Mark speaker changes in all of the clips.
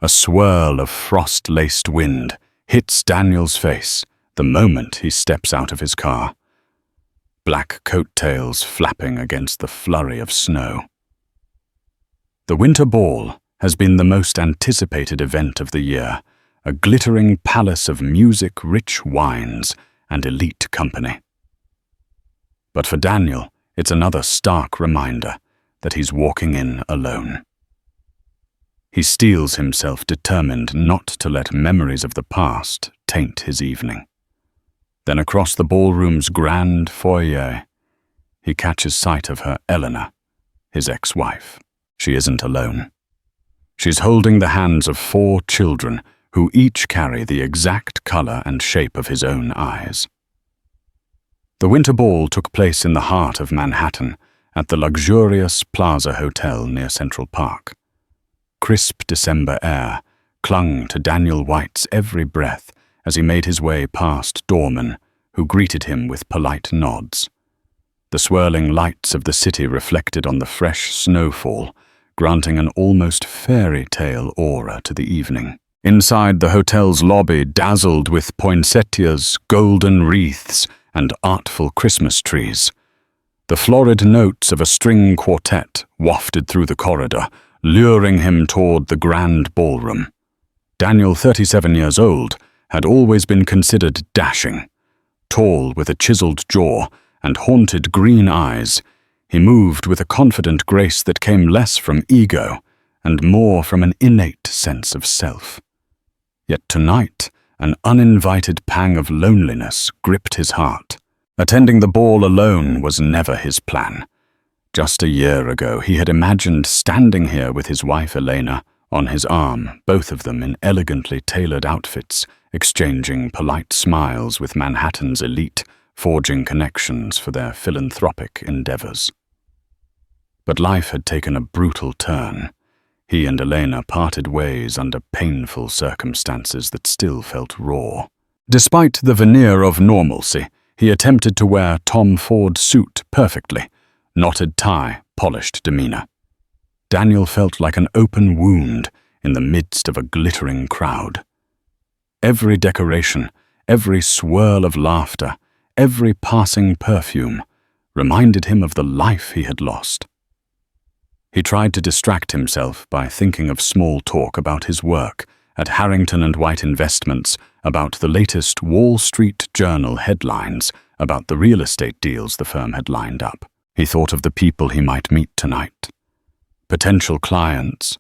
Speaker 1: A swirl of frost-laced wind hits Daniel's face the moment he steps out of his car, black coattails flapping against the flurry of snow. The Winter Ball has been the most anticipated event of the year, a glittering palace of music-rich wines and elite company. But for Daniel, it's another stark reminder that he's walking in alone. He steels himself determined not to let memories of the past taint his evening. Then across the ballroom's grand foyer, he catches sight of her Eleanor, his ex-wife. She isn't alone. She's holding the hands of 4 children who each carry the exact color and shape of his own eyes. The Winter Ball took place in the heart of Manhattan at the luxurious Plaza Hotel near Central Park. Crisp December air clung to Daniel White's every breath as he made his way past doormen who greeted him with polite nods. The swirling lights of the city reflected on the fresh snowfall, granting an almost fairy tale aura to the evening. Inside, the hotel's lobby dazzled with poinsettias, golden wreaths, and artful Christmas trees. The florid notes of a string quartet wafted through the corridor, luring him toward the grand ballroom. Daniel, 37 years old, had always been considered dashing. Tall with a chiseled jaw and haunted green eyes, he moved with a confident grace that came less from ego and more from an innate sense of self. Yet tonight, an uninvited pang of loneliness gripped his heart. Attending the ball alone was never his plan. Just a year ago, he had imagined standing here with his wife Elena on his arm, both of them in elegantly tailored outfits, exchanging polite smiles with Manhattan's elite, forging connections for their philanthropic endeavors. But life had taken a brutal turn. He and Elena parted ways under painful circumstances that still felt raw. Despite the veneer of normalcy, he attempted to wear Tom Ford suit perfectly, knotted tie, polished demeanor. Daniel felt like an open wound in the midst of a glittering crowd. Every decoration, every swirl of laughter, every passing perfume reminded him of the life he had lost. He tried to distract himself by thinking of small talk about his work at Harrington and White Investments, about the latest Wall Street Journal headlines about the real estate deals the firm had lined up. He thought of the people he might meet tonight. Potential clients,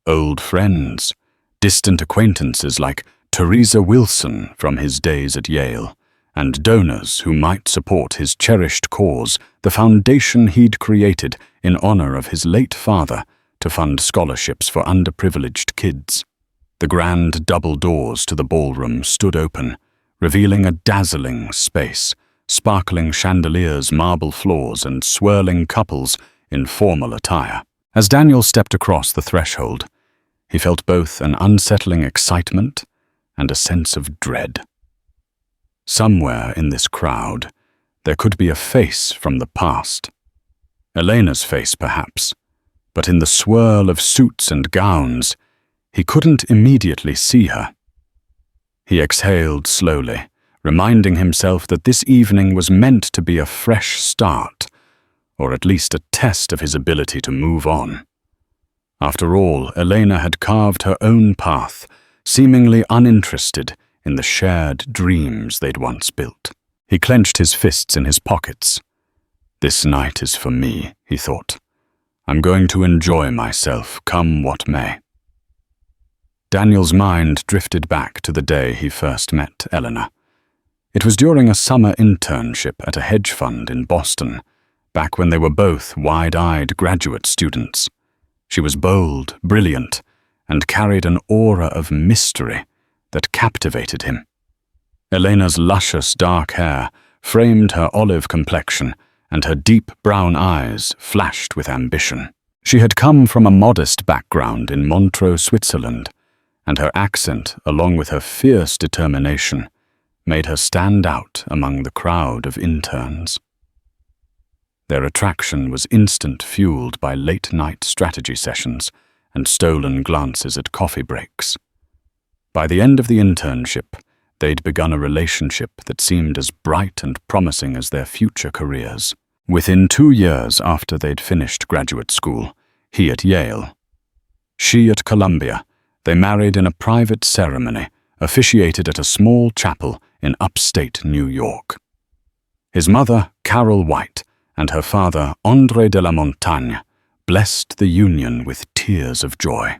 Speaker 1: old friends, distant acquaintances like Teresa Wilson from his days at Yale, and donors who might support his cherished cause, the foundation he'd created in honor of his late father to fund scholarships for underprivileged kids. The grand double doors to the ballroom stood open, revealing a dazzling space, sparkling chandeliers, marble floors, and swirling couples in formal attire. As Daniel stepped across the threshold, he felt both an unsettling excitement and a sense of dread. Somewhere in this crowd, there could be a face from the past. Elena's face, perhaps, but in the swirl of suits and gowns, he couldn't immediately see her. He exhaled slowly, reminding himself that this evening was meant to be a fresh start, or at least a test of his ability to move on. After all, Elena had carved her own path, seemingly uninterested in the shared dreams they'd once built. He clenched his fists in his pockets. This night is for me, he thought. I'm going to enjoy myself, come what may. Daniel's mind drifted back to the day he first met Eleanor. It was during a summer internship at a hedge fund in Boston, back when they were both wide-eyed graduate students. She was bold, brilliant, and carried an aura of mystery that captivated him. Elena's luscious dark hair framed her olive complexion, and her deep brown eyes flashed with ambition. She had come from a modest background in Montreux, Switzerland, and her accent, along with her fierce determination, made her stand out among the crowd of interns. Their attraction was instant, fueled by late-night strategy sessions and stolen glances at coffee breaks. By the end of the internship, they'd begun a relationship that seemed as bright and promising as their future careers. Within 2 years after they'd finished graduate school, he at Yale, she at Columbia, they married in a private ceremony officiated at a small chapel in upstate New York. His mother, Carol White, and her father, André de la Montagne, blessed the union with tears of joy.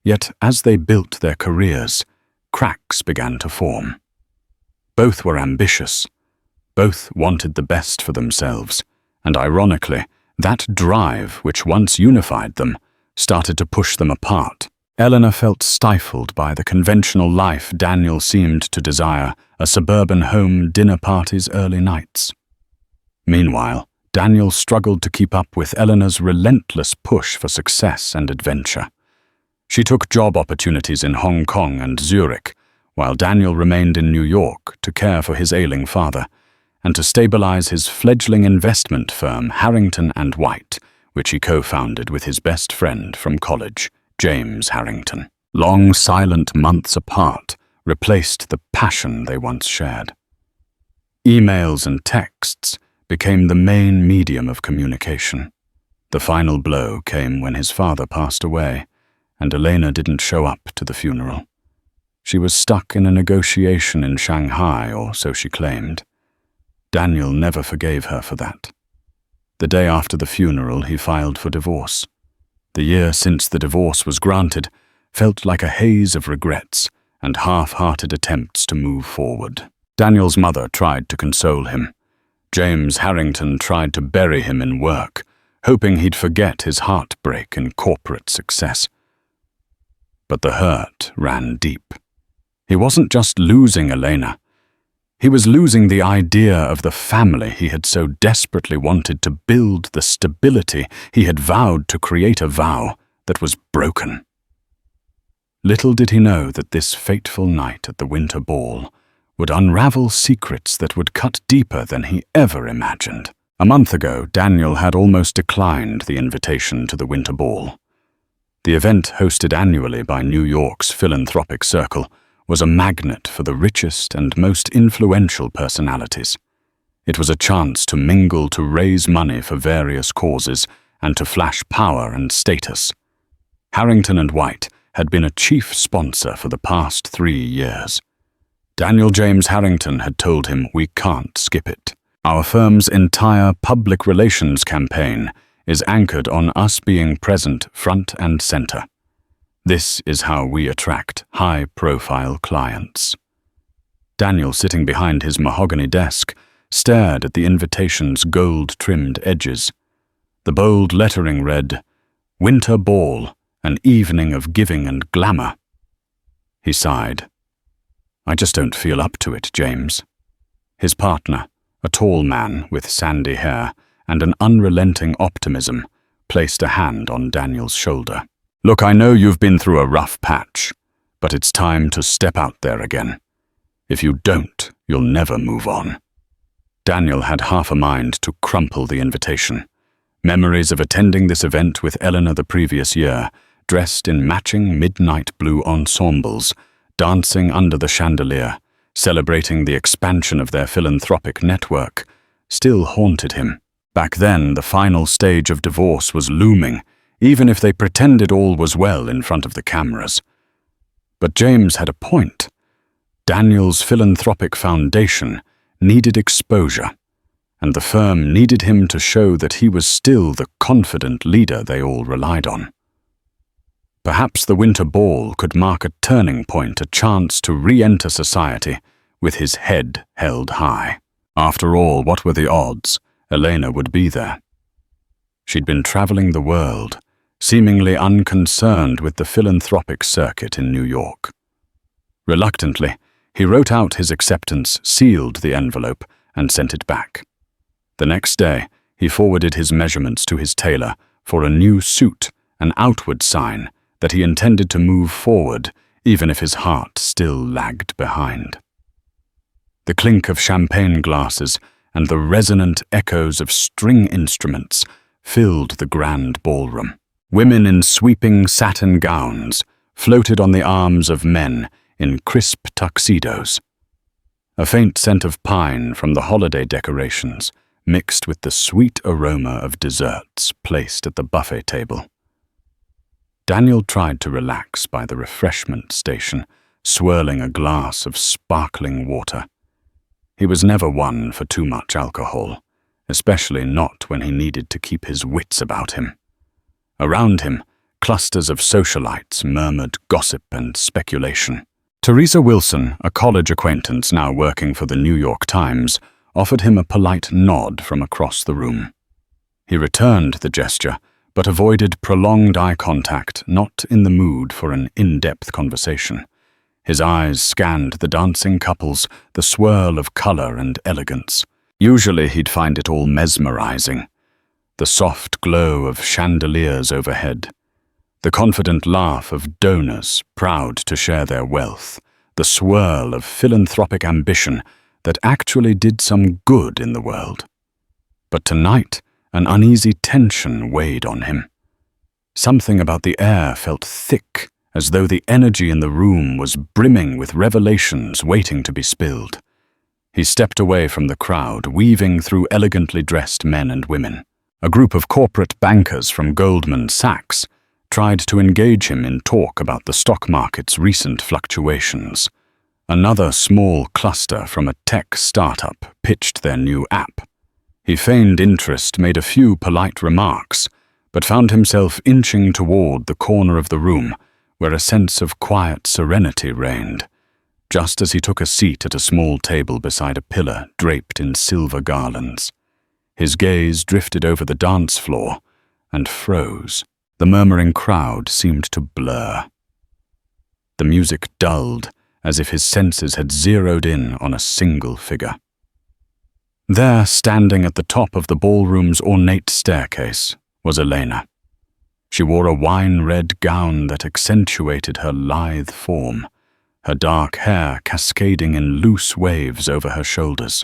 Speaker 1: Yet as they built their careers, cracks began to form. Both were ambitious. Both wanted the best for themselves, and ironically, that drive which once unified them started to push them apart. Eleanor felt stifled by the conventional life Daniel seemed to desire, a suburban home, dinner parties, early nights. Meanwhile, Daniel struggled to keep up with Eleanor's relentless push for success and adventure. She took job opportunities in Hong Kong and Zurich, while Daniel remained in New York to care for his ailing father and to stabilize his fledgling investment firm, Harrington and White, which he co-founded with his best friend from college, James Harrington. Long, silent months apart replaced the passion they once shared. Emails and texts became the main medium of communication. The final blow came when his father passed away, and Elena didn't show up to the funeral. She was stuck in a negotiation in Shanghai, or so she claimed. Daniel never forgave her for that. The day after the funeral, he filed for divorce. The year since the divorce was granted felt like a haze of regrets and half-hearted attempts to move forward. Daniel's mother tried to console him. James Harrington tried to bury him in work, hoping he'd forget his heartbreak in corporate success. But the hurt ran deep. He wasn't just losing Elena. He was losing the idea of the family he had so desperately wanted to build, the stability he had vowed to create, a vow that was broken. Little did he know that this fateful night at the winter ball would unravel secrets that would cut deeper than he ever imagined. A month ago, Daniel had almost declined the invitation to the winter ball. The event, hosted annually by New York's philanthropic circle, was a magnet for the richest and most influential personalities. It was a chance to mingle, to raise money for various causes, and to flash power and status. Harrington and White had been a chief sponsor for the past 3 years. Daniel James Harrington had told him, "We can't skip it. Our firm's entire public relations campaign is anchored on us being present front and center. This is how we attract high-profile clients." Daniel, sitting behind his mahogany desk, stared at the invitation's gold-trimmed edges. The bold lettering read, "Winter Ball, an evening of giving and glamour." He sighed. "I just don't feel up to it, James." His partner, a tall man with sandy hair and an unrelenting optimism, placed a hand on Daniel's shoulder. "Look, I know you've been through a rough patch, but it's time to step out there again. If you don't, you'll never move on." Daniel had half a mind to crumple the invitation. Memories of attending this event with Eleanor the previous year, dressed in matching midnight blue ensembles, dancing under the chandelier, celebrating the expansion of their philanthropic network, still haunted him. Back then, the final stage of divorce was looming, even if they pretended all was well in front of the cameras. But James had a point. Daniel's philanthropic foundation needed exposure, and the firm needed him to show that he was still the confident leader they all relied on. Perhaps the winter ball could mark a turning point, a chance to re-enter society with his head held high. After all, what were the odds? Elena would be there. She'd been traveling the world, seemingly unconcerned with the philanthropic circuit in New York. Reluctantly, he wrote out his acceptance, sealed the envelope, and sent it back. The next day, he forwarded his measurements to his tailor for a new suit, an outward sign that he intended to move forward, even if his heart still lagged behind. The clink of champagne glasses and the resonant echoes of string instruments filled the grand ballroom. Women in sweeping satin gowns floated on the arms of men in crisp tuxedos. A faint scent of pine from the holiday decorations mixed with the sweet aroma of desserts placed at the buffet table. Daniel tried to relax by the refreshment station, swirling a glass of sparkling water. He was never one for too much alcohol, especially not when he needed to keep his wits about him. Around him, clusters of socialites murmured gossip and speculation. Teresa Wilson, a college acquaintance now working for the New York Times, offered him a polite nod from across the room. He returned the gesture, but avoided prolonged eye contact, not in the mood for an in-depth conversation. His eyes scanned the dancing couples, the swirl of color and elegance. Usually he'd find it all mesmerizing. The soft glow of chandeliers overhead, the confident laugh of donors proud to share their wealth, the swirl of philanthropic ambition that actually did some good in the world. But tonight, an uneasy tension weighed on him. Something about the air felt thick, as though the energy in the room was brimming with revelations waiting to be spilled. He stepped away from the crowd, weaving through elegantly dressed men and women. A group of corporate bankers from Goldman Sachs tried to engage him in talk about the stock market's recent fluctuations. Another small cluster from a tech startup pitched their new app. He feigned interest, made a few polite remarks, but found himself inching toward the corner of the room where a sense of quiet serenity reigned, just as he took a seat at a small table beside a pillar draped in silver garlands. His gaze drifted over the dance floor and froze. The murmuring crowd seemed to blur. The music dulled, as if his senses had zeroed in on a single figure. There, standing at the top of the ballroom's ornate staircase, was Elena. She wore a wine-red gown that accentuated her lithe form, her dark hair cascading in loose waves over her shoulders.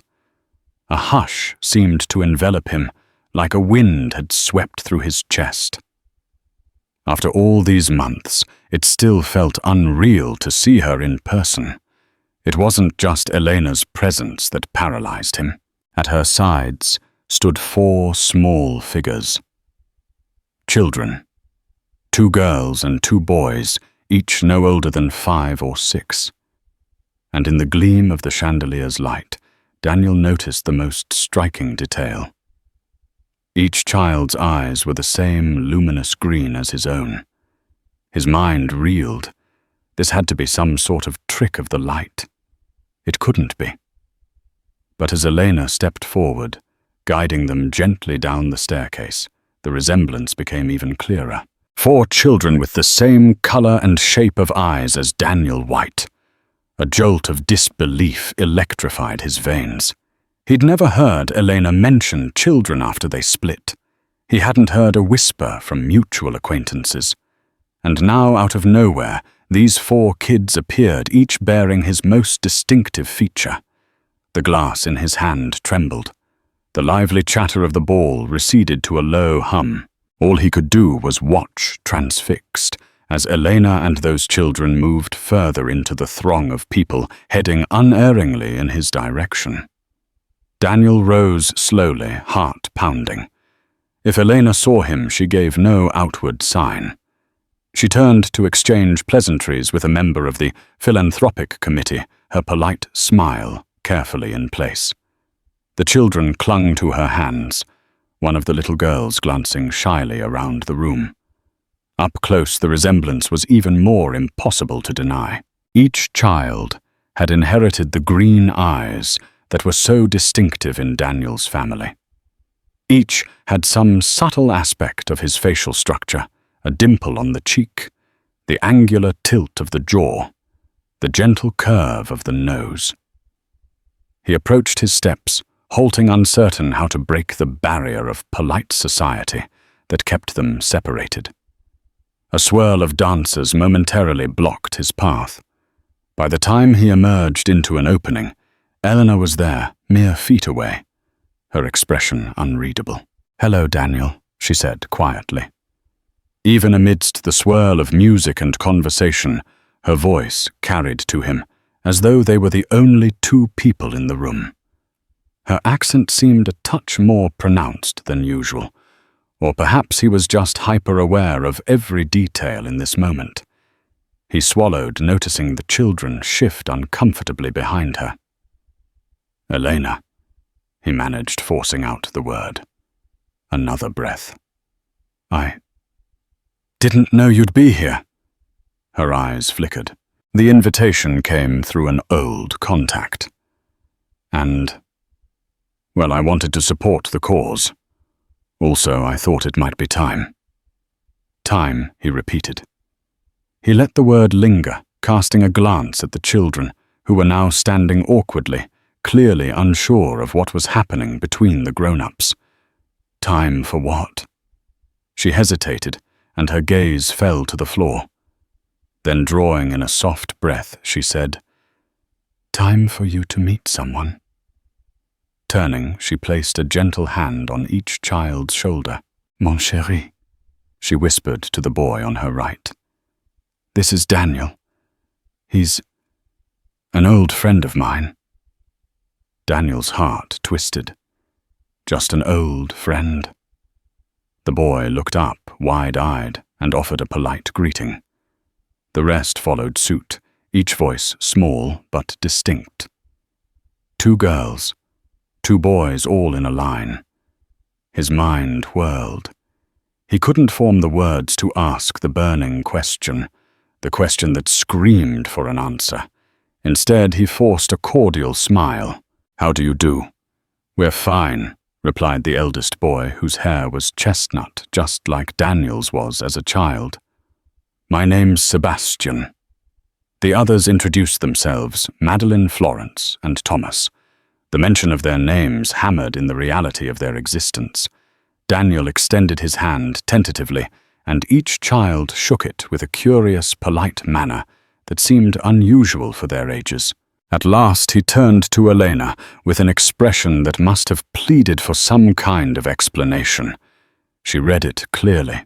Speaker 1: A hush seemed to envelop him, like a wind had swept through his chest. After all these months, it still felt unreal to see her in person. It wasn't just Elena's presence that paralyzed him. At her sides stood 4 small figures. Children. 2 girls and 2 boys, each no older than 5 or 6. And in the gleam of the chandelier's light, Daniel noticed the most striking detail. Each child's eyes were the same luminous green as his own. His mind reeled. This had to be some sort of trick of the light. It couldn't be. But as Elena stepped forward, guiding them gently down the staircase, the resemblance became even clearer. 4 children with the same color and shape of eyes as Daniel White. A jolt of disbelief electrified his veins. He'd never heard Elena mention children after they split. He hadn't heard a whisper from mutual acquaintances. And now, out of nowhere, these 4 kids appeared, each bearing his most distinctive feature. The glass in his hand trembled. The lively chatter of the ball receded to a low hum. All he could do was watch, transfixed, as Elena and those children moved further into the throng of people, heading unerringly in his direction. Daniel rose slowly, heart pounding. If Elena saw him, she gave no outward sign. She turned to exchange pleasantries with a member of the philanthropic committee, her polite smile carefully in place. The children clung to her hands, one of the little girls glancing shyly around the room. Up close, the resemblance was even more impossible to deny. Each child had inherited the green eyes that were so distinctive in Daniel's family. Each had some subtle aspect of his facial structure, a dimple on the cheek, the angular tilt of the jaw, the gentle curve of the nose. He approached his steps, halting uncertain how to break the barrier of polite society that kept them separated. A swirl of dancers momentarily blocked his path. By the time he emerged into an opening, Eleanor was there, mere feet away, her expression unreadable. "Hello, Daniel," she said quietly. Even amidst the swirl of music and conversation, her voice carried to him, as though they were the only two people in the room. Her accent seemed a touch more pronounced than usual, or perhaps he was just hyper-aware of every detail in this moment. He swallowed, noticing the children shift uncomfortably behind her. "Elena," he managed, forcing out the word. Another breath. "I didn't know you'd be here." Her eyes flickered. The invitation came through an old contact. Well, I wanted to support the cause. Also, I thought it might be time. Time, he repeated. He let the word linger, casting a glance at the children, who were now standing awkwardly, clearly unsure of what was happening between the grown-ups. Time for what? She hesitated, and her gaze fell to the floor. Then, drawing in a soft breath, she said, "Time for you to meet someone." Turning, she placed a gentle hand on each child's shoulder. "Mon chéri," she whispered to the boy on her right. "This is Daniel. He's an old friend of mine." Daniel's heart twisted. Just an old friend. The boy looked up, wide-eyed, and offered a polite greeting. The rest followed suit, each voice small but distinct. Two girls, two boys all in a line. His mind whirled. He couldn't form the words to ask the burning question, the question that screamed for an answer. Instead, he forced a cordial smile. "How do you do?" "We're fine," replied the eldest boy, whose hair was chestnut, just like Daniel's was as a child. "My name's Sebastian." The others introduced themselves, Madeline, Florence, and Thomas. The mention of their names hammered in the reality of their existence. Daniel extended his hand tentatively, and each child shook it with a curious, polite manner that seemed unusual for their ages. At last he turned to Elena with an expression that must have pleaded for some kind of explanation. She read it clearly.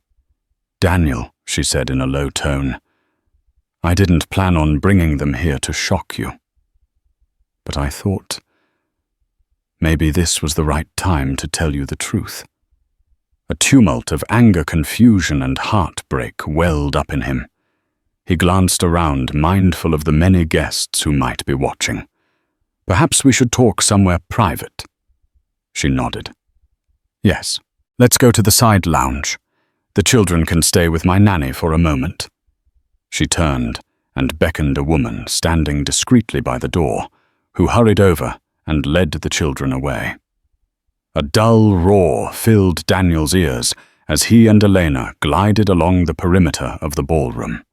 Speaker 1: "Daniel," she said in a low tone, "I didn't plan on bringing them here to shock you. But I thought maybe this was the right time to tell you the truth." A tumult of anger, confusion, and heartbreak welled up in him. He glanced around, mindful of the many guests who might be watching. "Perhaps we should talk somewhere private." She nodded. "Yes, let's go to the side lounge. The children can stay with my nanny for a moment." She turned and beckoned a woman standing discreetly by the door, who hurried over and led the children away. A dull roar filled Daniel's ears as he and Elena glided along the perimeter of the ballroom.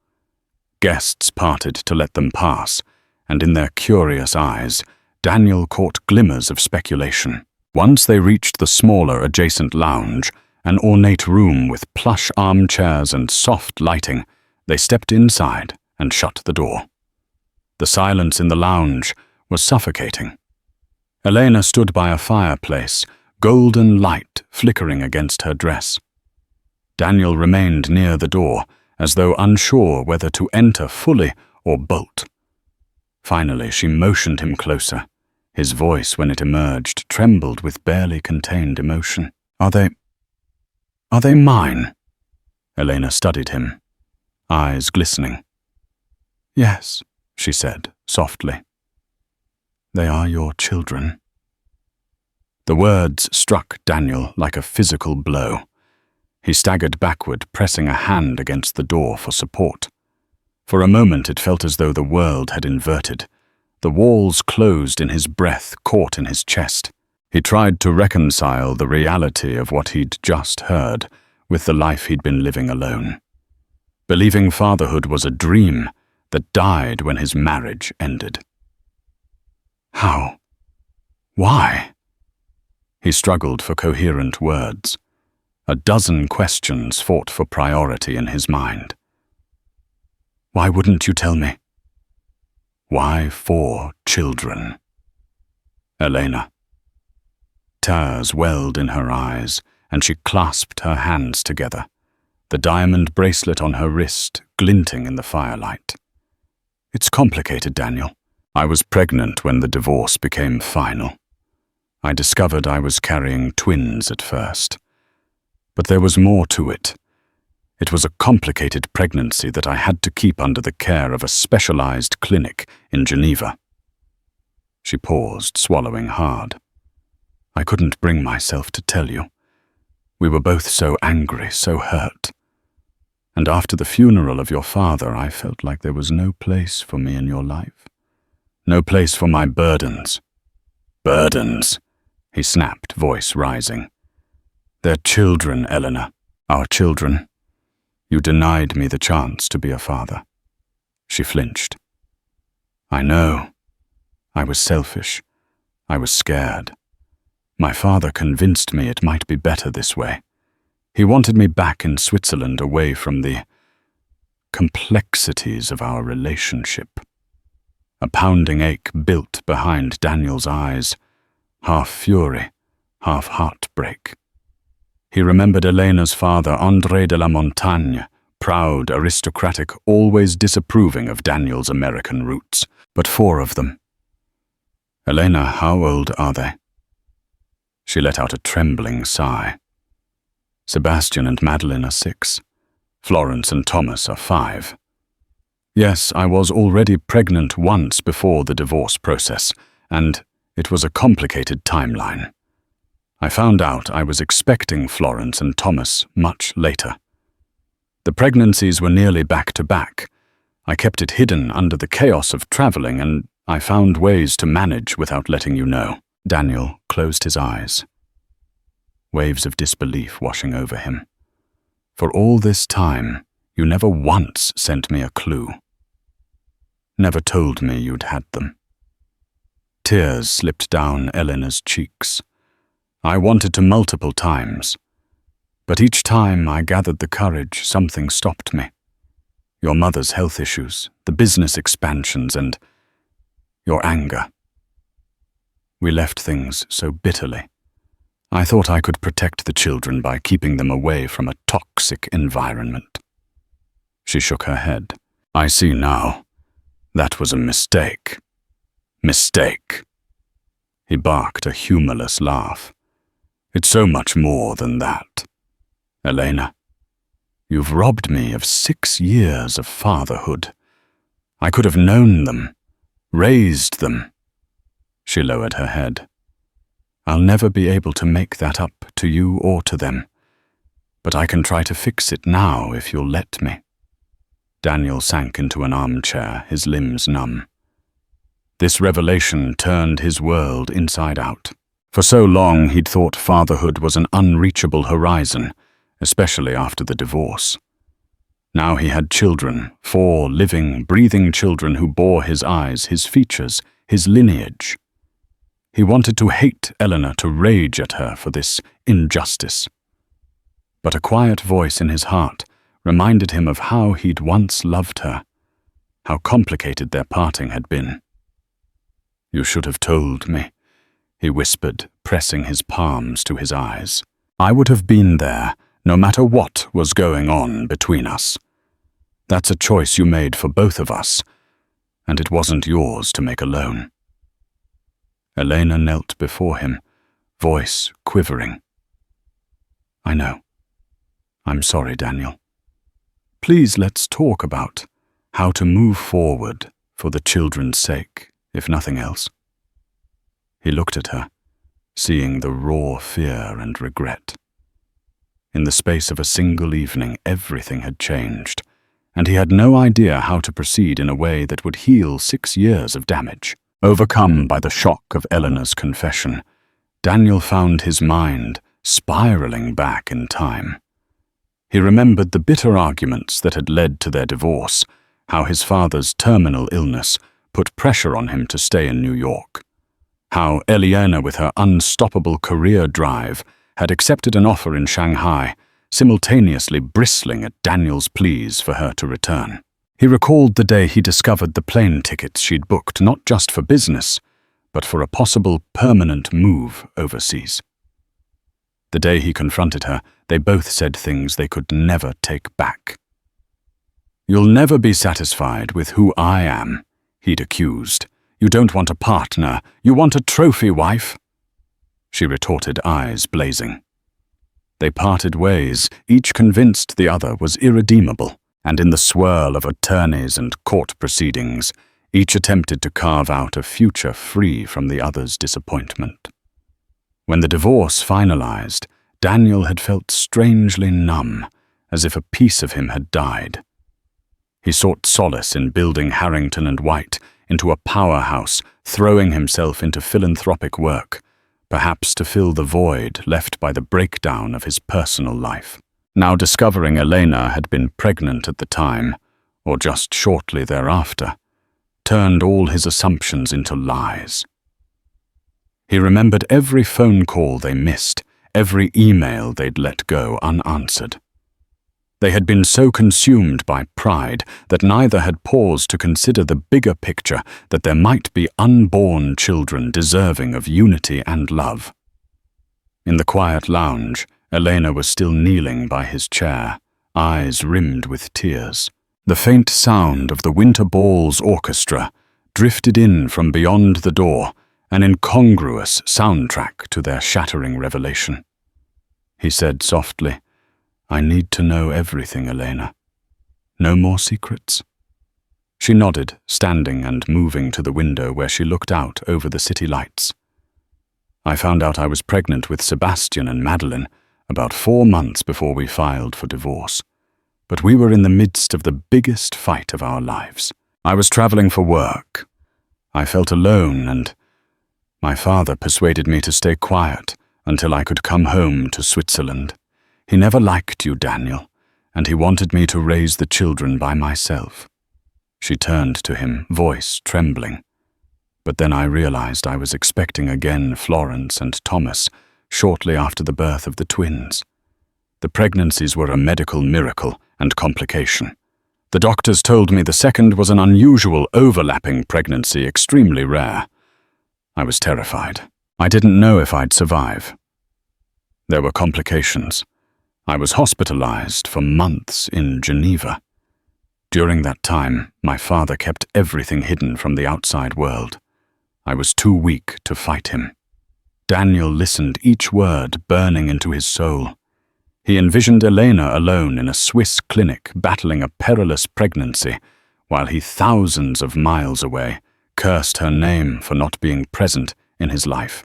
Speaker 1: Guests parted to let them pass, and in their curious eyes, Daniel caught glimmers of speculation. Once they reached the smaller adjacent lounge, an ornate room with plush armchairs and soft lighting, they stepped inside and shut the door. The silence in the lounge was suffocating. Elena stood by a fireplace, golden light flickering against her dress. Daniel remained near the door, as though unsure whether to enter fully or bolt. Finally, she motioned him closer. His voice, when it emerged, trembled with barely contained emotion. Are they mine?" Elena studied him, eyes glistening. "Yes," she said, softly. "They are your children." The words struck Daniel like a physical blow. He staggered backward, pressing a hand against the door for support. For a moment it felt as though the world had inverted. The walls closed in his breath, caught in his chest. He tried to reconcile the reality of what he'd just heard with the life he'd been living alone. Believing fatherhood was a dream that died when his marriage ended. How? Why? He struggled for coherent words. A dozen questions fought for priority in his mind. Why wouldn't you tell me? Why 4 children? Elena. Tears welled in her eyes, and she clasped her hands together. the diamond bracelet on her wrist glinting in the firelight. It's complicated, Daniel. I was pregnant when the divorce became final. I discovered I was carrying twins at first. But there was more to it. It was a complicated pregnancy that I had to keep under the care of a specialized clinic in Geneva. She paused, swallowing hard. I couldn't bring myself to tell you. We were both so angry, so hurt. And after the funeral of your father, I felt like there was no place for me in your life. No place for my burdens. Burdens, he snapped, voice rising. They're children, Eleanor. Our children. You denied me the chance to be a father. She flinched. I know. I was selfish. I was scared. My father convinced me it might be better this way. He wanted me back in Switzerland, away from the complexities of our relationship. A pounding ache built behind Daniel's eyes, half fury, half heartbreak. He remembered Elena's father, André de la Montagne, proud, aristocratic, always disapproving of Daniel's American roots, but 4 of them. Elena, how old are they? She let out a trembling sigh. Sebastian and Madeline are 6. Florence and Thomas are 5. Yes, I was already pregnant once before the divorce process, and it was a complicated timeline. I found out I was expecting Florence and Thomas much later. The pregnancies were nearly back-to-back. I kept it hidden under the chaos of traveling, and I found ways to manage without letting you know. Daniel closed his eyes. Waves of disbelief washing over him. For all this time, you never once sent me a clue. Never told me you'd had them. Tears slipped down Eleanor's cheeks. I wanted to multiple times, but each time I gathered the courage, something stopped me. Your mother's health issues, the business expansions, and your anger. We left things so bitterly. I thought I could protect the children by keeping them away from a toxic environment. She shook her head. I see now. That was a mistake. Mistake. He barked a humorless laugh. It's so much more than that. Elena, you've robbed me of 6 years of fatherhood. I could have known them, raised them. She lowered her head. I'll never be able to make that up to you or to them, but I can try to fix it now if you'll let me. Daniel sank into an armchair, his limbs numb. This revelation turned his world inside out. For so long he'd thought fatherhood was an unreachable horizon, especially after the divorce. Now he had children, 4 living, breathing children who bore his eyes, his features, his lineage. He wanted to hate Eleanor, to rage at her for this injustice. But a quiet voice in his heart reminded him of how he'd once loved her, how complicated their parting had been. You should have told me, he whispered, pressing his palms to his eyes. I would have been there, no matter what was going on between us. That's a choice you made for both of us, and it wasn't yours to make alone. Elena knelt before him, voice quivering. I know. I'm sorry, Daniel. Please let's talk about how to move forward for the children's sake, if nothing else. He looked at her, seeing the raw fear and regret. In the space of a single evening, everything had changed, and he had no idea how to proceed in a way that would heal 6 years of damage. Overcome by the shock of Eleanor's confession, Daniel found his mind spiraling back in time. He remembered the bitter arguments that had led to their divorce, how his father's terminal illness put pressure on him to stay in New York, how Eliana, with her unstoppable career drive, had accepted an offer in Shanghai, simultaneously bristling at Daniel's pleas for her to return. He recalled the day he discovered the plane tickets she'd booked not just for business, but for a possible permanent move overseas. The day he confronted her, they both said things they could never take back. "You'll never be satisfied with who I am," he'd accused. "You don't want a partner, you want a trophy wife." She retorted, eyes blazing. They parted ways, each convinced the other was irredeemable, and in the swirl of attorneys and court proceedings, each attempted to carve out a future free from the other's disappointment. When the divorce finalized, Daniel had felt strangely numb, as if a piece of him had died. He sought solace in building Harrington and White into a powerhouse, throwing himself into philanthropic work, perhaps to fill the void left by the breakdown of his personal life. Now discovering Elena had been pregnant at the time, or just shortly thereafter, turned all his assumptions into lies. He remembered every phone call they missed, every email they'd let go unanswered. They had been so consumed by pride that neither had paused to consider the bigger picture that there might be unborn children deserving of unity and love. In the quiet lounge, Elena was still kneeling by his chair, eyes rimmed with tears. The faint sound of the Winter Ball's orchestra drifted in from beyond the door, an incongruous soundtrack to their shattering revelation. He said softly, "I need to know everything, Elena. No more secrets?" She nodded, standing and moving to the window where she looked out over the city lights. "I found out I was pregnant with Sebastian and Madeline about 4 months before we filed for divorce. But we were in the midst of the biggest fight of our lives. I was traveling for work. I felt alone, and my father persuaded me to stay quiet until I could come home to Switzerland. He never liked you, Daniel, and he wanted me to raise the children by myself." She turned to him, voice trembling. But then I realized I was expecting again Florence and Thomas shortly after the birth of the twins. The pregnancies were a medical miracle and complication. The doctors told me the second was an unusual overlapping pregnancy, extremely rare. I was terrified. I didn't know if I'd survive. There were complications. I was hospitalized for months in Geneva. During that time, my father kept everything hidden from the outside world. I was too weak to fight him. Daniel listened, each word burning into his soul. He envisioned Elena alone in a Swiss clinic battling a perilous pregnancy, while he, thousands of miles away, cursed her name for not being present in his life.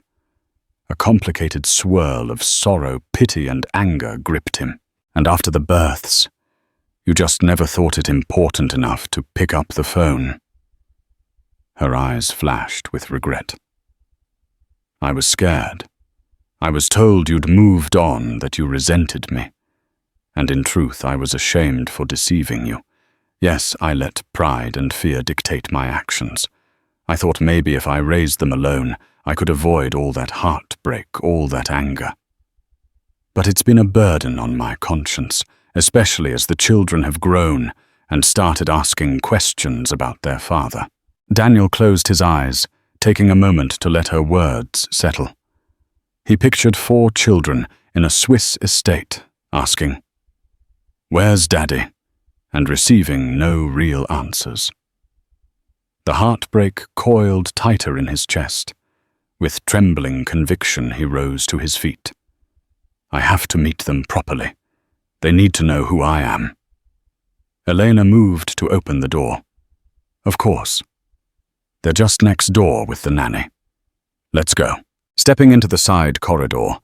Speaker 1: A complicated swirl of sorrow, pity, and anger gripped him. And after the births, you just never thought it important enough to pick up the phone. Her eyes flashed with regret. I was scared. I was told you'd moved on, that you resented me. And in truth, I was ashamed for deceiving you. Yes, I let pride and fear dictate my actions. I thought maybe if I raised them alone, I could avoid all that heartbreak, all that anger. But it's been a burden on my conscience, especially as the children have grown and started asking questions about their father. Daniel closed his eyes, taking a moment to let her words settle. He pictured 4 children in a Swiss estate, asking, "Where's Daddy?" and receiving no real answers. The heartbreak coiled tighter in his chest. With trembling conviction, he rose to his feet. "I have to meet them properly. They need to know who I am." Elena moved to open the door. "Of course. They're just next door with the nanny. Let's go." Stepping into the side corridor,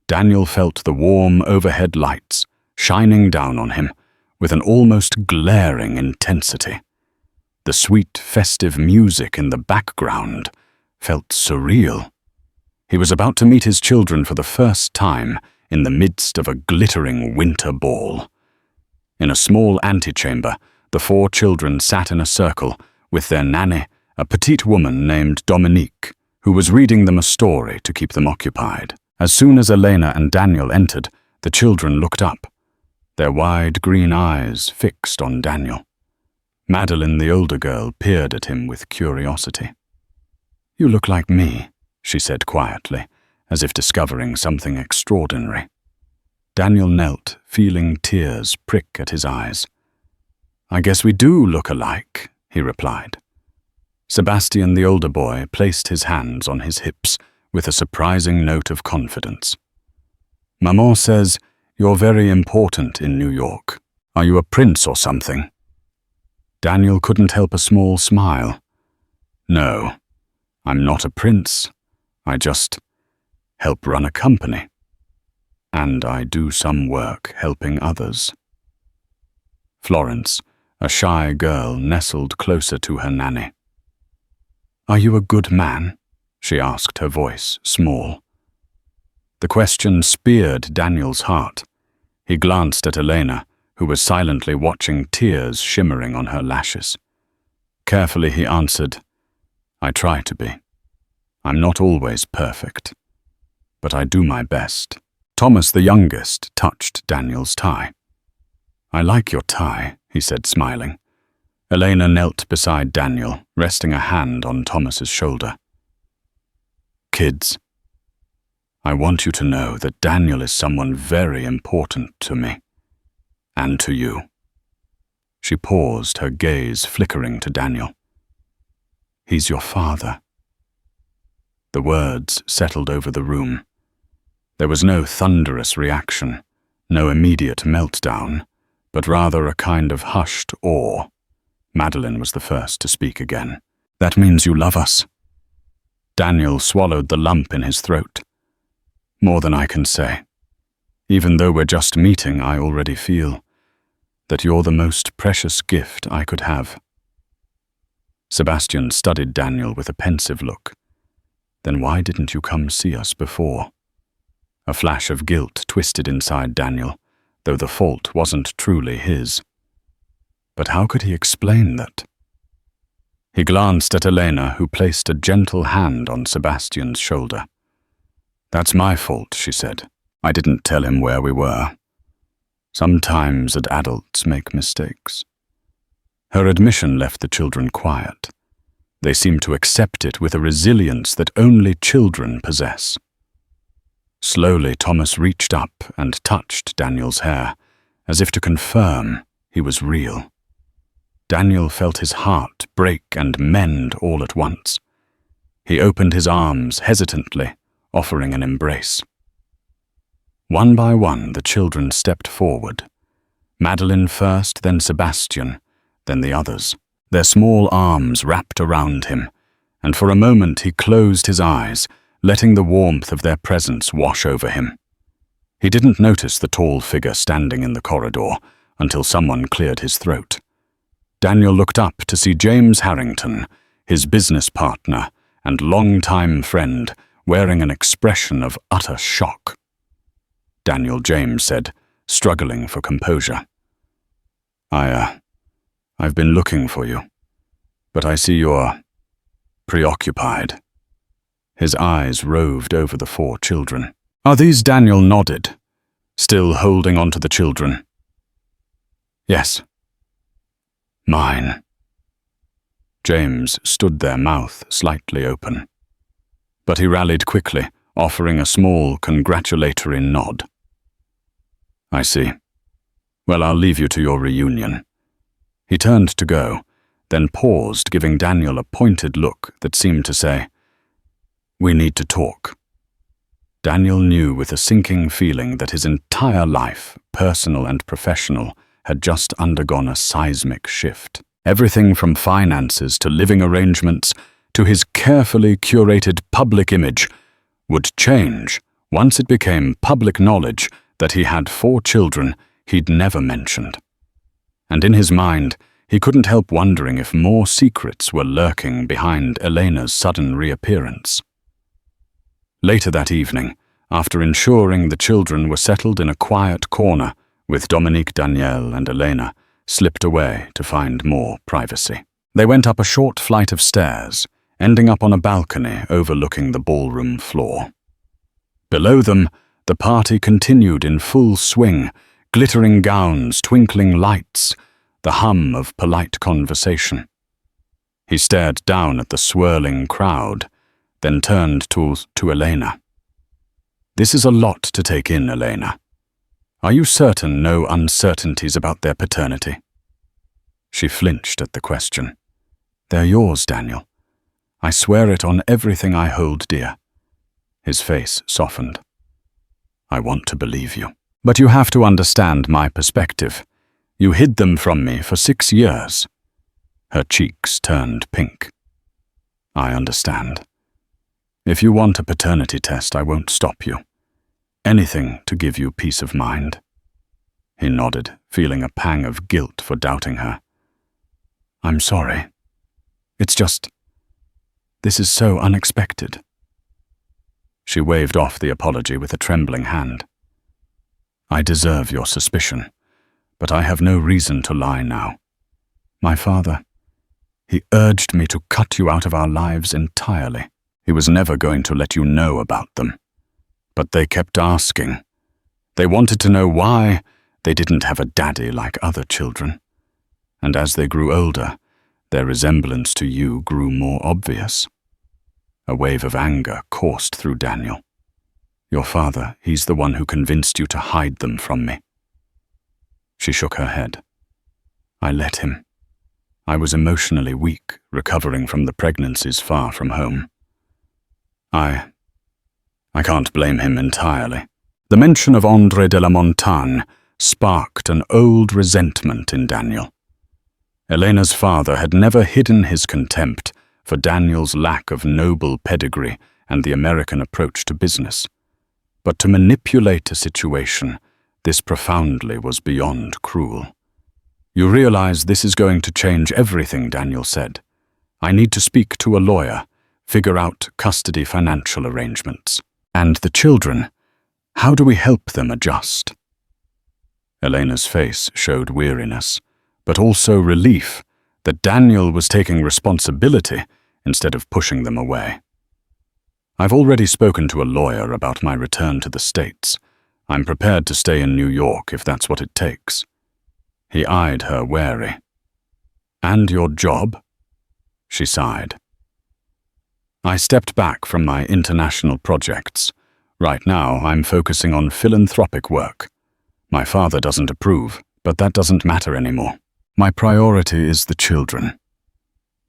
Speaker 1: Daniel felt the warm overhead lights shining down on him with an almost glaring intensity. The sweet, festive music in the background felt surreal. He was about to meet his children for the first time in the midst of a glittering winter ball. In a small antechamber, the 4 children sat in a circle with their nanny, a petite woman named Dominique, who was reading them a story to keep them occupied. As soon as Elena and Daniel entered, the children looked up, their wide green eyes fixed on Daniel. Madeline, the older girl, peered at him with curiosity. "You look like me," she said quietly, as if discovering something extraordinary. Daniel knelt, feeling tears prick at his eyes. "I guess we do look alike," he replied. Sebastian, the older boy, placed his hands on his hips with a surprising note of confidence. "Maman says you're very important in New York. Are you a prince or something?" Daniel couldn't help a small smile. "No, I'm not a prince. I just help run a company. And I do some work helping others." Florence, a shy girl, nestled closer to her nanny. "Are you a good man?" she asked, her voice small. The question speared Daniel's heart. He glanced at Elena, who was silently watching, tears shimmering on her lashes. Carefully he answered, "I try to be. I'm not always perfect, but I do my best." Thomas, the youngest, touched Daniel's tie. "I like your tie," he said, smiling. Elena knelt beside Daniel, resting a hand on Thomas's shoulder. "Kids, I want you to know that Daniel is someone very important to me, and to you." She paused, her gaze flickering to Daniel. "He's your father." The words settled over the room. There was no thunderous reaction, no immediate meltdown, but rather a kind of hushed awe. Madeline was the first to speak again. "That means you love us." Daniel swallowed the lump in his throat. "More than I can say. Even though we're just meeting, I already feel that you're the most precious gift I could have." Sebastian studied Daniel with a pensive look. "Then why didn't you come see us before?" A flash of guilt twisted inside Daniel, though the fault wasn't truly his. But how could he explain that? He glanced at Elena, who placed a gentle hand on Sebastian's shoulder. "That's my fault," she said. "I didn't tell him where we were. Sometimes adults make mistakes." Her admission left the children quiet. They seemed to accept it with a resilience that only children possess. Slowly, Thomas reached up and touched Daniel's hair, as if to confirm he was real. Daniel felt his heart break and mend all at once. He opened his arms hesitantly, offering an embrace. One by one, the children stepped forward. Madeline first, then Sebastian, then the others. Their small arms wrapped around him, and for a moment he closed his eyes, letting the warmth of their presence wash over him. He didn't notice the tall figure standing in the corridor until someone cleared his throat. Daniel looked up to see James Harrington, his business partner and longtime friend, wearing an expression of utter shock. Daniel James said, struggling for composure, I've been looking for you, but I see you're preoccupied." His eyes roved over the 4 children. "Are these?" Daniel nodded, still holding on to the children. "Yes." "Mine." James stood there, mouth slightly open. But he rallied quickly, offering a small congratulatory nod. "I see. Well, I'll leave you to your reunion." He turned to go, then paused, giving Daniel a pointed look that seemed to say, "We need to talk." Daniel knew with a sinking feeling that his entire life, personal and professional, had just undergone a seismic shift. Everything from finances to living arrangements to his carefully curated public image would change once it became public knowledge that he had 4 children he'd never mentioned. And in his mind, he couldn't help wondering if more secrets were lurking behind Elena's sudden reappearance. Later that evening, after ensuring the children were settled in a quiet corner with Dominique, Danielle, and Elena, slipped away to find more privacy. They went up a short flight of stairs, ending up on a balcony overlooking the ballroom floor. Below them, the party continued in full swing, glittering gowns, twinkling lights, the hum of polite conversation. He stared down at the swirling crowd, then turned to Elena. "This is a lot to take in, Elena. Are you certain no uncertainties about their paternity? She flinched at the question. They're yours, Daniel. I swear it on everything I hold dear. His face softened. I want to believe you. But you have to understand my perspective. You hid them from me for 6 years. Her cheeks turned pink. I understand. If you want a paternity test, I won't stop you. Anything to give you peace of mind. He nodded, feeling a pang of guilt for doubting her. I'm sorry. It's just, this is so unexpected. She waved off the apology with a trembling hand. I deserve your suspicion, but I have no reason to lie now. My father, he urged me to cut you out of our lives entirely. He was never going to let you know about them. But they kept asking. They wanted to know why they didn't have a daddy like other children. And as they grew older, their resemblance to you grew more obvious. A wave of anger coursed through Daniel. Your father, he's the one who convinced you to hide them from me. She shook her head. I let him. I was emotionally weak, recovering from the pregnancies far from home. I can't blame him entirely. The mention of André de la Montagne sparked an old resentment in Daniel. Elena's father had never hidden his contempt for Daniel's lack of noble pedigree and the American approach to business. But to manipulate a situation this profoundly was beyond cruel. You realize this is going to change everything, Daniel said. I need to speak to a lawyer, figure out custody financial arrangements. And the children, how do we help them adjust? Elena's face showed weariness, but also relief that Daniel was taking responsibility instead of pushing them away. I've already spoken to a lawyer about my return to the States. I'm prepared to stay in New York if that's what it takes. He eyed her wary. And your job? She sighed. I stepped back from my international projects. Right now, I'm focusing on philanthropic work. My father doesn't approve, but that doesn't matter anymore. My priority is the children.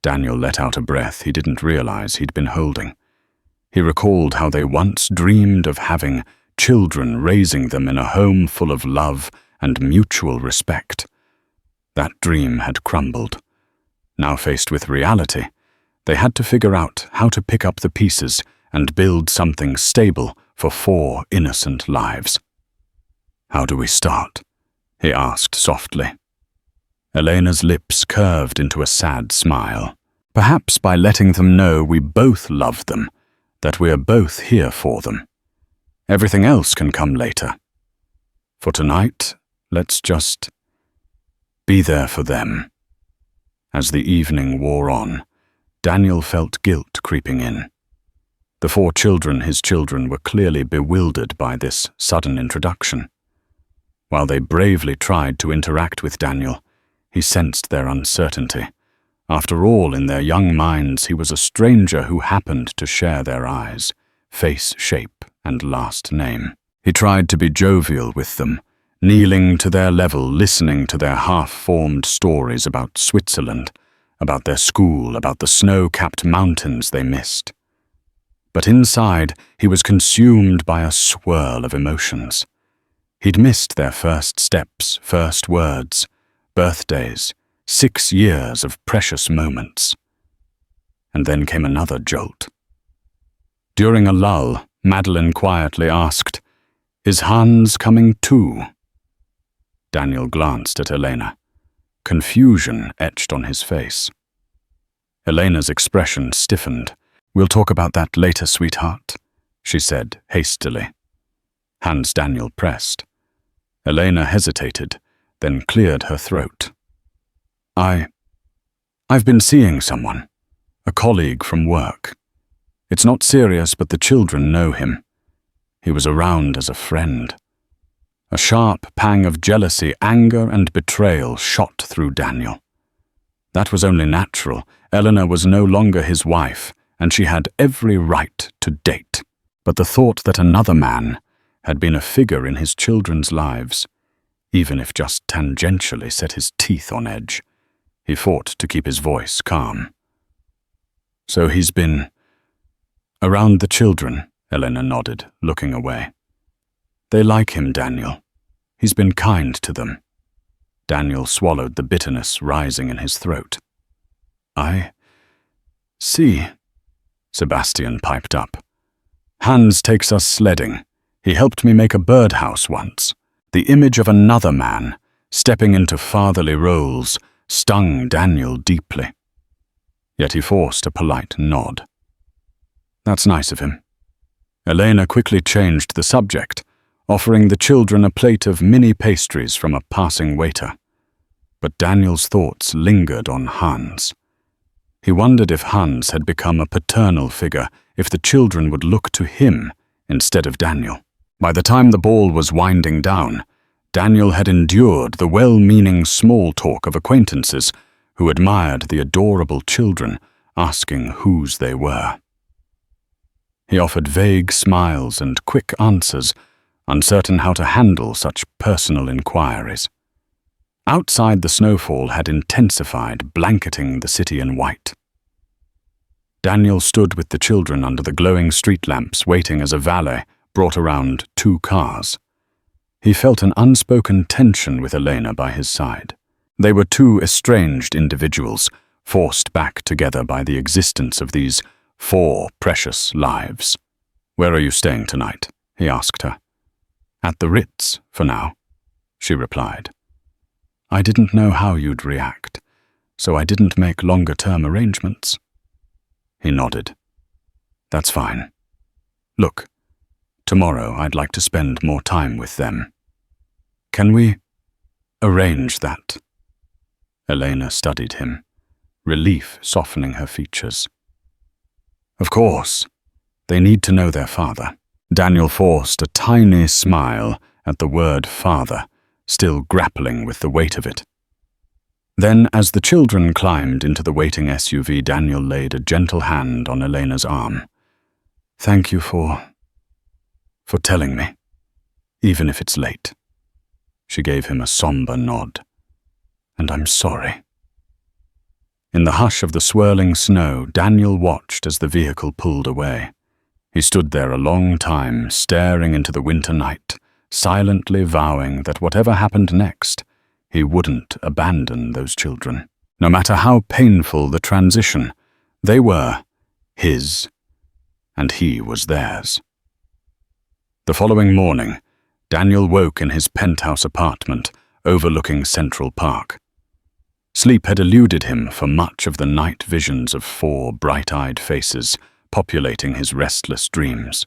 Speaker 1: Daniel let out a breath he didn't realize he'd been holding. He recalled how they once dreamed of having children, raising them in a home full of love and mutual respect. That dream had crumbled. Now faced with reality, they had to figure out how to pick up the pieces and build something stable for 4 innocent lives. How do we start? He asked softly. Elena's lips curved into a sad smile. Perhaps by letting them know we both love them, that we are both here for them. Everything else can come later. For tonight, let's just be there for them. As the evening wore on, Daniel felt guilt creeping in. The 4 children, his children, were clearly bewildered by this sudden introduction. While they bravely tried to interact with Daniel, he sensed their uncertainty. After all, in their young minds, he was a stranger who happened to share their eyes, face shape, and last name. He tried to be jovial with them, kneeling to their level, listening to their half-formed stories about Switzerland, about their school, about the snow-capped mountains they missed. But inside, he was consumed by a swirl of emotions. He'd missed their first steps, first words, birthdays, 6 years of precious moments. And then came another jolt. During a lull, Madeline quietly asked, "Is Hans coming too?" Daniel glanced at Elena. Confusion etched on his face. Elena's expression stiffened. "We'll talk about that later, sweetheart," she said hastily. Hands Daniel pressed. Elena hesitated, then cleared her throat. I've been seeing someone, a colleague from work. It's not serious, but the children know him. He was around as a friend. A sharp pang of jealousy, anger, and betrayal shot through Daniel. That was only natural. Eleanor was no longer his wife, and she had every right to date. But the thought that another man, had been a figure in his children's lives, even if just tangentially set his teeth on edge. He fought to keep his voice calm. "So he's been around the children," Elena nodded, looking away. "They like him, Daniel. He's been kind to them." Daniel swallowed the bitterness rising in his throat. "I see," Sebastian piped up. "Hans takes us sledding. He helped me make a birdhouse once." The image of another man, stepping into fatherly roles, stung Daniel deeply. Yet he forced a polite nod. "That's nice of him." Elena quickly changed the subject, offering the children a plate of mini pastries from a passing waiter. But Daniel's thoughts lingered on Hans. He wondered if Hans had become a paternal figure, if the children would look to him instead of Daniel. By the time the ball was winding down, Daniel had endured the well-meaning small talk of acquaintances who admired the adorable children, asking whose they were. He offered vague smiles and quick answers, uncertain how to handle such personal inquiries. Outside, the snowfall had intensified, blanketing the city in white. Daniel stood with the children under the glowing street lamps, waiting as a valet brought around 2 cars. He felt an unspoken tension with Elena by his side. They were 2 estranged individuals, forced back together by the existence of these 4 precious lives. "Where are you staying tonight?" he asked her. "At the Ritz, for now," she replied. "I didn't know how you'd react, so I didn't make longer-term arrangements." He nodded. "That's fine. Look, tomorrow I'd like to spend more time with them. Can we arrange that?" Elena studied him, relief softening her features. "Of course. They need to know their father." Daniel forced a tiny smile at the word father, still grappling with the weight of it. Then, as the children climbed into the waiting SUV, Daniel laid a gentle hand on Elena's arm. "Thank you for telling me, even if it's late." She gave him a somber nod. "And I'm sorry." In the hush of the swirling snow, Daniel watched as the vehicle pulled away. He stood there a long time, staring into the winter night, silently vowing that whatever happened next, he wouldn't abandon those children. No matter how painful the transition, they were his, and he was theirs. The following morning, Daniel woke in his penthouse apartment overlooking Central Park. Sleep had eluded him for much of the night visions of 4 bright-eyed faces populating his restless dreams.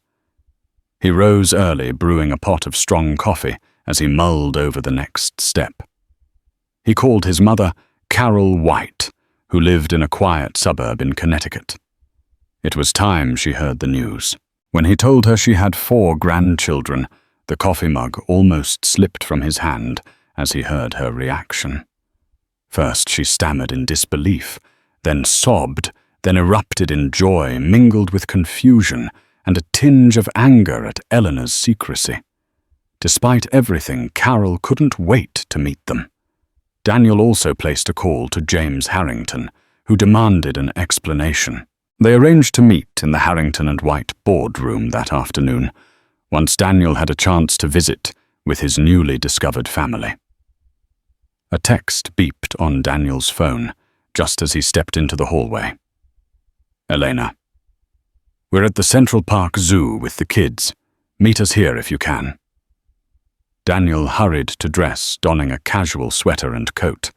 Speaker 1: He rose early, brewing a pot of strong coffee as he mulled over the next step. He called his mother Carol White, who lived in a quiet suburb in Connecticut. It was time she heard the news. When he told her she had 4 grandchildren, the coffee mug almost slipped from his hand as he heard her reaction. First she stammered in disbelief, then sobbed, then erupted in joy mingled with confusion and a tinge of anger at Eleanor's secrecy. Despite everything, Carol couldn't wait to meet them. Daniel also placed a call to James Harrington, who demanded an explanation. They arranged to meet in the Harrington and White boardroom that afternoon, once Daniel had a chance to visit with his newly discovered family. A text beeped on Daniel's phone just as he stepped into the hallway. "Elena, we're at the Central Park Zoo with the kids. Meet us here if you can." Daniel hurried to dress, donning a casual sweater and coat.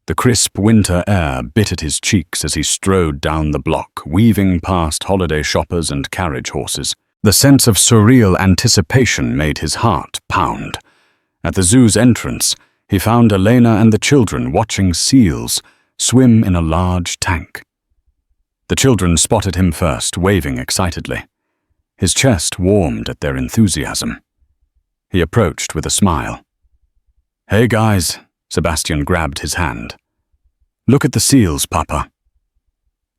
Speaker 1: The crisp winter air bit at his cheeks as he strode down the block, weaving past holiday shoppers and carriage horses. The sense of surreal anticipation made his heart pound. At the zoo's entrance, he found Elena and the children watching seals swim in a large tank. The children spotted him first, waving excitedly. His chest warmed at their enthusiasm. He approached with a smile. "Hey guys," Sebastian grabbed his hand. "Look at the seals, Papa."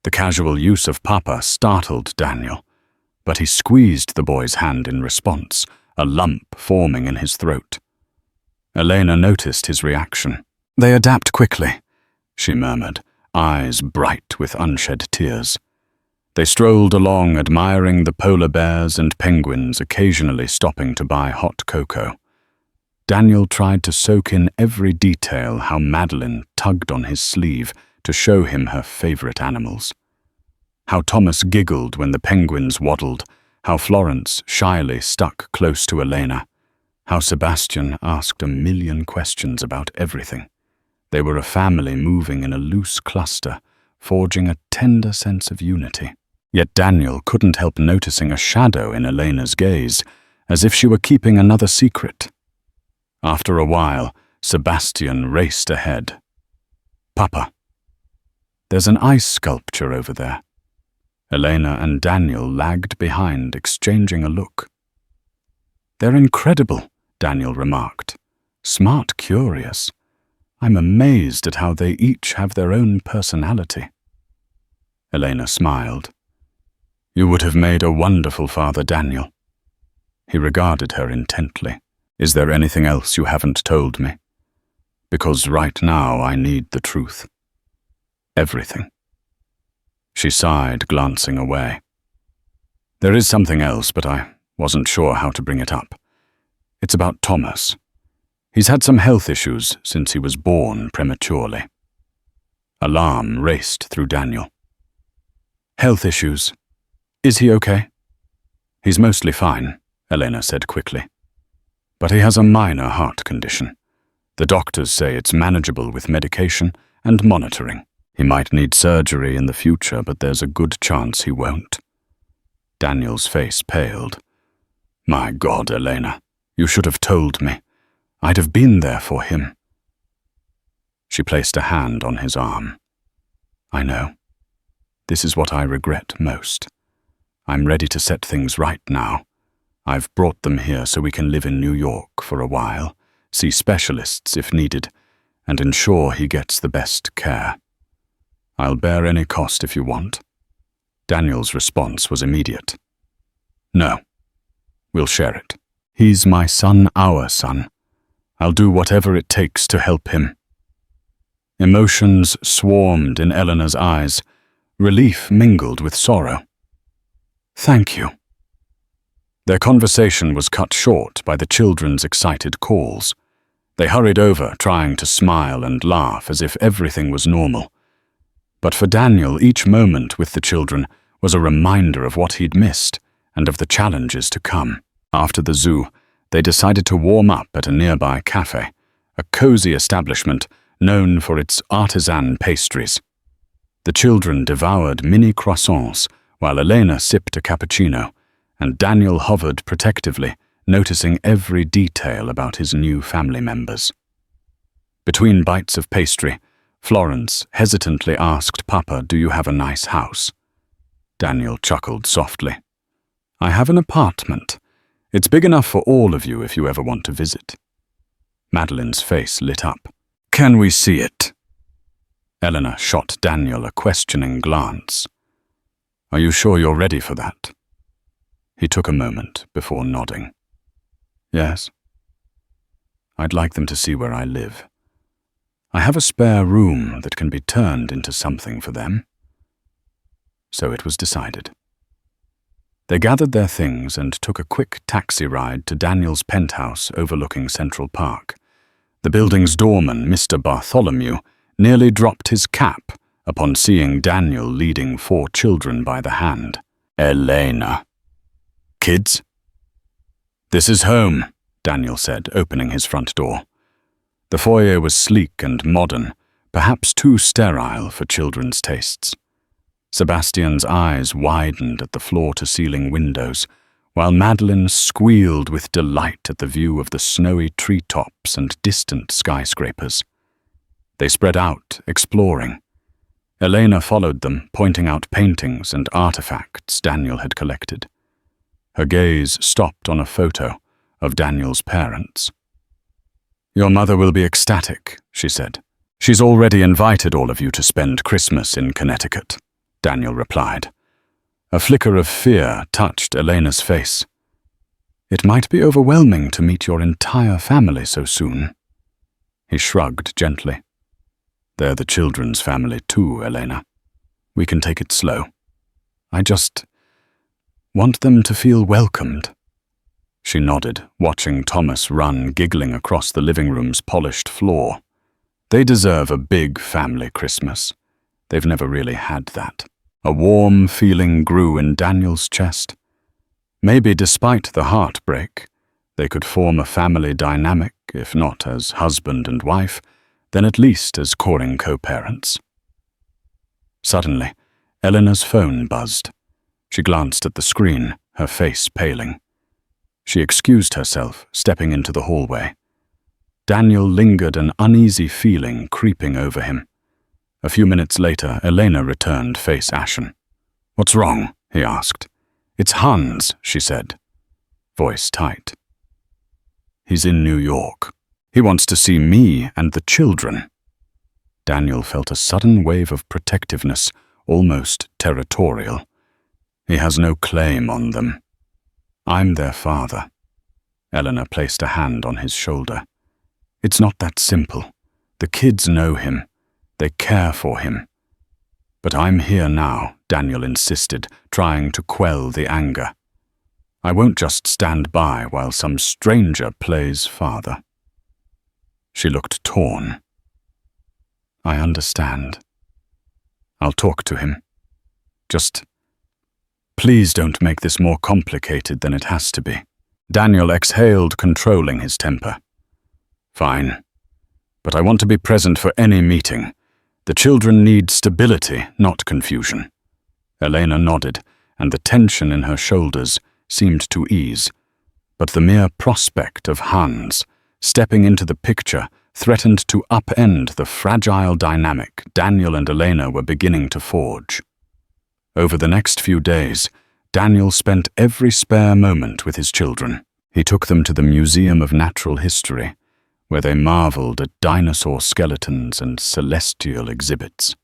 Speaker 1: The casual use of Papa startled Daniel, but he squeezed the boy's hand in response, a lump forming in his throat. Elena noticed his reaction. "They adapt quickly," she murmured, eyes bright with unshed tears. They strolled along, admiring the polar bears and penguins, occasionally stopping to buy hot cocoa. Daniel tried to soak in every detail, how Madeline tugged on his sleeve to show him her favorite animals. How Thomas giggled when the penguins waddled, how Florence shyly stuck close to Elena, how Sebastian asked a million questions about everything. They were a family moving in a loose cluster, forging a tender sense of unity. Yet Daniel couldn't help noticing a shadow in Elena's gaze, as if she were keeping another secret. After a while, Sebastian raced ahead. "Papa, there's an ice sculpture over there." Elena and Daniel lagged behind, exchanging a look. "They're incredible," Daniel remarked. "Smart, curious. I'm amazed at how they each have their own personality." Elena smiled. "You would have made a wonderful father, Daniel." He regarded her intently. "Is there anything else you haven't told me? Because right now I need the truth. Everything." She sighed, glancing away. "There is something else, but I wasn't sure how to bring it up. It's about Thomas. He's had some health issues since he was born prematurely." Alarm raced through Daniel. "Health issues? Is he okay?" "He's mostly fine," Elena said quickly. "But he has a minor heart condition. The doctors say it's manageable with medication and monitoring. He might need surgery in the future, but there's a good chance he won't." Daniel's face paled. "My God, Elena, you should have told me. I'd have been there for him." She placed a hand on his arm. "I know. This is what I regret most. I'm ready to set things right now. I've brought them here so we can live in New York for a while, see specialists if needed, and ensure he gets the best care. I'll bear any cost if you want." Daniel's response was immediate. "No. We'll share it. He's my son, our son. I'll do whatever it takes to help him." Emotions swarmed in Eleanor's eyes, relief mingled with sorrow. "Thank you." Their conversation was cut short by the children's excited calls. They hurried over, trying to smile and laugh as if everything was normal. But for Daniel, each moment with the children was a reminder of what he'd missed and of the challenges to come. After the zoo, they decided to warm up at a nearby cafe, a cozy establishment known for its artisan pastries. The children devoured mini croissants while Elena sipped a cappuccino, and Daniel hovered protectively, noticing every detail about his new family members. Between bites of pastry, Florence hesitantly asked Papa, "Do you have a nice house?" Daniel chuckled softly. "I have an apartment. It's big enough for all of you if you ever want to visit." Madeline's face lit up. "Can we see it?" Eleanor shot Daniel a questioning glance. "Are you sure you're ready for that?" He took a moment before nodding. "Yes. I'd like them to see where I live. I have a spare room that can be turned into something for them." So it was decided. They gathered their things and took a quick taxi ride to Daniel's penthouse overlooking Central Park. The building's doorman, Mr. Bartholomew, nearly dropped his cap upon seeing Daniel leading 4 children by the hand. "Elena. Kids?" "This is home," Daniel said, opening his front door. The foyer was sleek and modern, perhaps too sterile for children's tastes. Sebastian's eyes widened at the floor-to-ceiling windows, while Madeline squealed with delight at the view of the snowy treetops and distant skyscrapers. They spread out, exploring. Elena followed them, pointing out paintings and artifacts Daniel had collected. Her gaze stopped on a photo of Daniel's parents. "Your mother will be ecstatic," she said. "She's already invited all of you to spend Christmas in Connecticut," Daniel replied. A flicker of fear touched Elena's face. It might be overwhelming to meet your entire family so soon. He shrugged gently. They're the children's family too, Elena. We can take it slow. I just want them to feel welcomed. She nodded, watching Thomas run giggling across the living room's polished floor. They deserve a big family Christmas. They've never really had that. A warm feeling grew in Daniel's chest. Maybe despite the heartbreak, they could form a family dynamic, if not as husband and wife, then at least as coring co-parents. Suddenly, Eleanor's phone buzzed. She glanced at the screen, her face paling. She excused herself, stepping into the hallway. Daniel lingered, an uneasy feeling creeping over him. A few minutes later, Elena returned, face ashen. "What's wrong?" he asked. "It's Hans," she said, voice tight. "He's in New York. He wants to see me and the children." Daniel felt a sudden wave of protectiveness, almost territorial. He has no claim on them. I'm their father. Eleanor placed a hand on his shoulder. It's not that simple. The kids know him. They care for him. But I'm here now, Daniel insisted, trying to quell the anger. I won't just stand by while some stranger plays father. She looked torn. I understand. I'll talk to him. Just, please don't make this more complicated than it has to be. Daniel exhaled, controlling his temper. Fine. But I want to be present for any meeting. The children need stability, not confusion. Elena nodded, and the tension in her shoulders seemed to ease. But the mere prospect of Hans stepping into the picture threatened to upend the fragile dynamic Daniel and Elena were beginning to forge. Over the next few days, Daniel spent every spare moment with his children. He took them to the Museum of Natural History, where they marveled at dinosaur skeletons and celestial exhibits.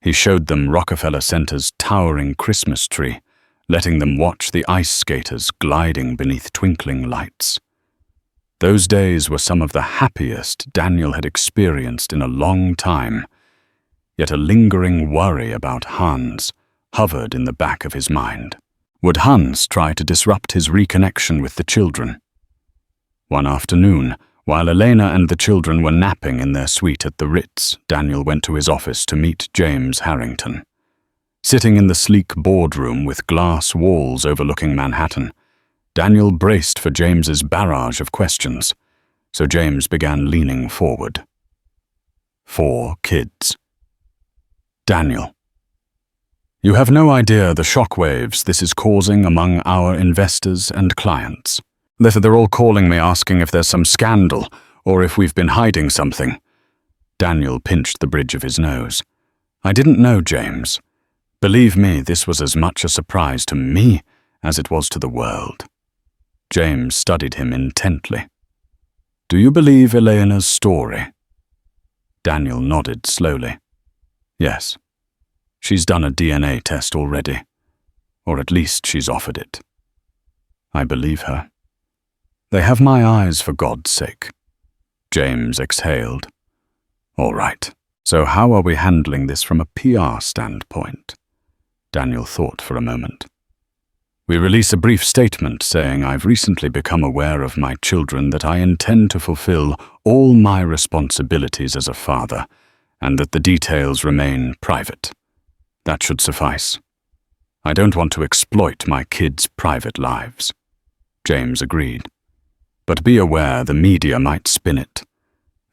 Speaker 1: He showed them Rockefeller Center's towering Christmas tree, letting them watch the ice skaters gliding beneath twinkling lights. Those days were some of the happiest Daniel had experienced in a long time, yet a lingering worry about Hans hovered in the back of his mind. Would Hans try to disrupt his reconnection with the children? One afternoon, while Elena and the children were napping in their suite at the Ritz, Daniel went to his office to meet James Harrington. Sitting in the sleek boardroom with glass walls overlooking Manhattan, Daniel braced for James's barrage of questions, so James began leaning forward. 4 kids. Daniel. You have no idea the shockwaves this is causing among our investors and clients. They're all calling me asking if there's some scandal or if we've been hiding something. Daniel pinched the bridge of his nose. I didn't know, James. Believe me, this was as much a surprise to me as it was to the world. James studied him intently. Do you believe Elena's story? Daniel nodded slowly. Yes. She's done a DNA test already. Or at least she's offered it. I believe her. They have my eyes, for God's sake. James exhaled. All right. So how are we handling this from a PR standpoint? Daniel thought for a moment. We release a brief statement saying I've recently become aware of my children that I intend to fulfill all my responsibilities as a father, and that the details remain private. That should suffice. I don't want to exploit my kids' private lives. James agreed. But be aware the media might spin it.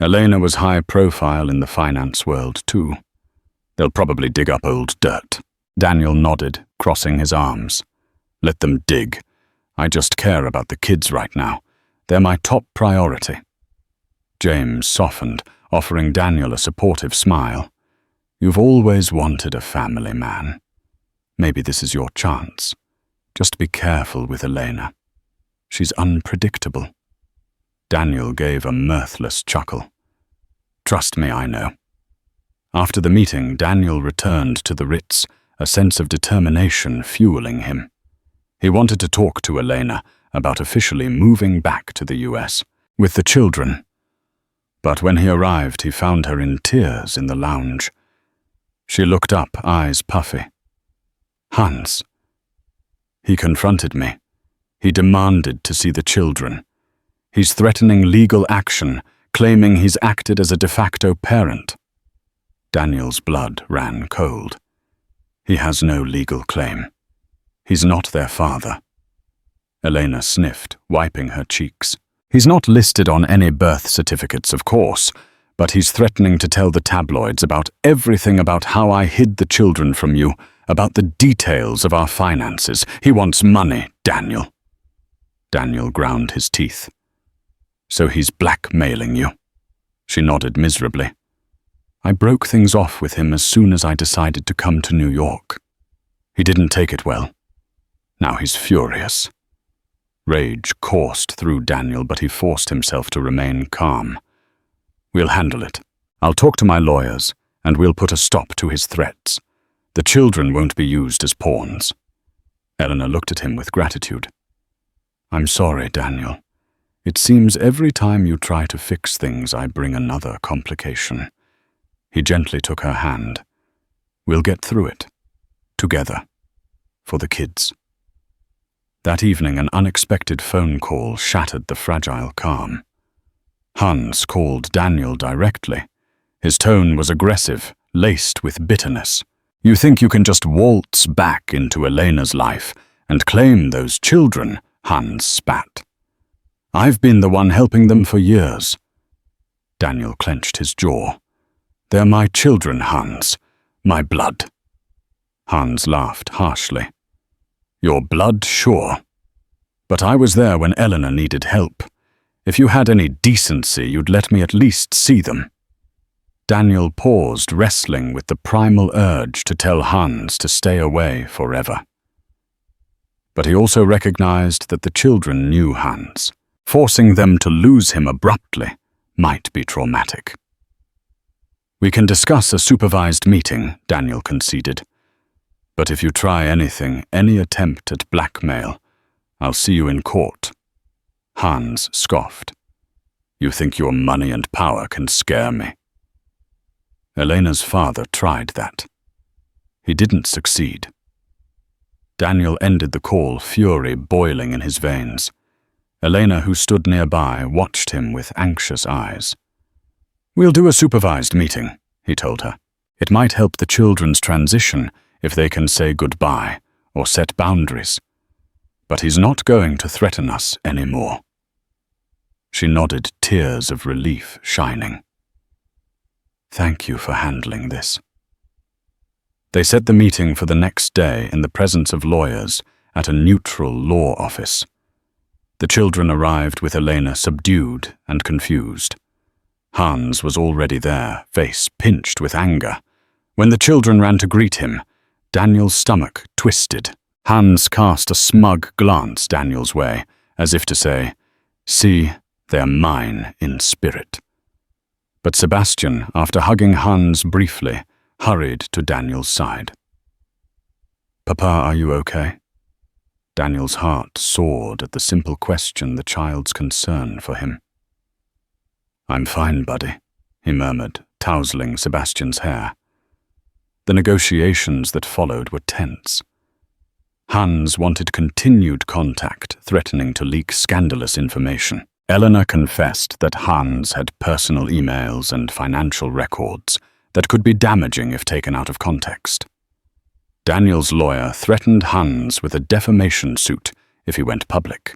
Speaker 1: Elena was high profile in the finance world too. They'll probably dig up old dirt. Daniel nodded, crossing his arms. Let them dig. I just care about the kids right now. They're my top priority. James softened, offering Daniel a supportive smile. You've always wanted a family man. Maybe this is your chance. Just be careful with Elena. She's unpredictable. Daniel gave a mirthless chuckle. Trust me, I know. After the meeting, Daniel returned to the Ritz, a sense of determination fueling him. He wanted to talk to Elena about officially moving back to the US with the children. But when he arrived, he found her in tears in the lounge. She looked up, eyes puffy. "Hans." He confronted me. He demanded to see the children. He's threatening legal action, claiming he's acted as a de facto parent. Daniel's blood ran cold. He has no legal claim. He's not their father. Elena sniffed, wiping her cheeks. He's not listed on any birth certificates, of course, but he's threatening to tell the tabloids about everything about how I hid the children from you, about the details of our finances. He wants money, Daniel. Daniel ground his teeth. "So he's blackmailing you?" She nodded miserably. "I broke things off with him as soon as I decided to come to New York. He didn't take it well. Now he's furious." Rage coursed through Daniel, but he forced himself to remain calm. "We'll handle it. I'll talk to my lawyers, and we'll put a stop to his threats. The children won't be used as pawns." Eleanor looked at him with gratitude. "I'm sorry, Daniel. It seems every time you try to fix things, I bring another complication." He gently took her hand. "We'll get through it. Together. For the kids." That evening, an unexpected phone call shattered the fragile calm. Hans called Daniel directly. His tone was aggressive, laced with bitterness. "You think you can just waltz back into Elena's life and claim those children?" Hans spat. "I've been the one helping them for years." Daniel clenched his jaw. "They're my children, Hans. My blood." Hans laughed harshly. "Your blood, sure. But I was there when Eleanor needed help. If you had any decency, you'd let me at least see them." Daniel paused, wrestling with the primal urge to tell Hans to stay away forever. But he also recognized that the children knew Hans. Forcing them to lose him abruptly might be traumatic. "We can discuss a supervised meeting," Daniel conceded. "But if you try anything, any attempt at blackmail, I'll see you in court." Hans scoffed. "You think your money and power can scare me?" Elena's father tried that. He didn't succeed. Daniel ended the call, fury boiling in his veins. Elena, who stood nearby, watched him with anxious eyes. "We'll do a supervised meeting," he told her. "It might help the children's transition if they can say goodbye or set boundaries. But he's not going to threaten us anymore." She nodded, tears of relief shining. "Thank you for handling this." They set the meeting for the next day in the presence of lawyers at a neutral law office. The children arrived with Elena subdued and confused. Hans was already there, face pinched with anger. When the children ran to greet him, Daniel's stomach twisted. Hans cast a smug glance Daniel's way, as if to say, "See, they're mine in spirit." But Sebastian, after hugging Hans briefly, hurried to Daniel's side. "Papa, are you okay?" Daniel's heart soared at the simple question, the child's concern for him. "I'm fine, buddy," he murmured, tousling Sebastian's hair. The negotiations that followed were tense. Hans wanted continued contact, threatening to leak scandalous information. Eleanor confessed that Hans had personal emails and financial records that could be damaging if taken out of context. Daniel's lawyer threatened Hans with a defamation suit if he went public.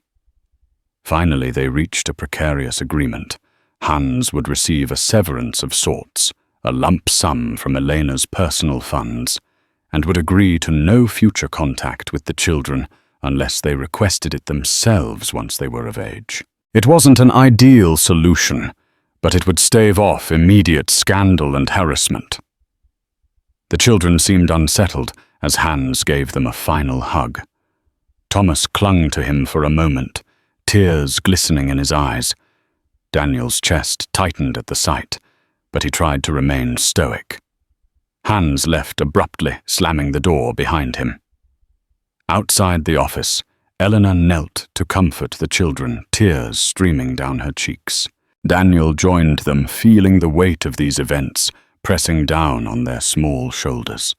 Speaker 1: Finally, they reached a precarious agreement. Hans would receive a severance of sorts, a lump sum from Elena's personal funds, and would agree to no future contact with the children unless they requested it themselves once they were of age. It wasn't an ideal solution, but it would stave off immediate scandal and harassment. The children seemed unsettled as Hans gave them a final hug. Thomas clung to him for a moment, tears glistening in his eyes. Daniel's chest tightened at the sight, but he tried to remain stoic. Hans left abruptly, slamming the door behind him. Outside the office, Eleanor knelt to comfort the children, tears streaming down her cheeks. Daniel joined them, feeling the weight of these events pressing down on their small shoulders.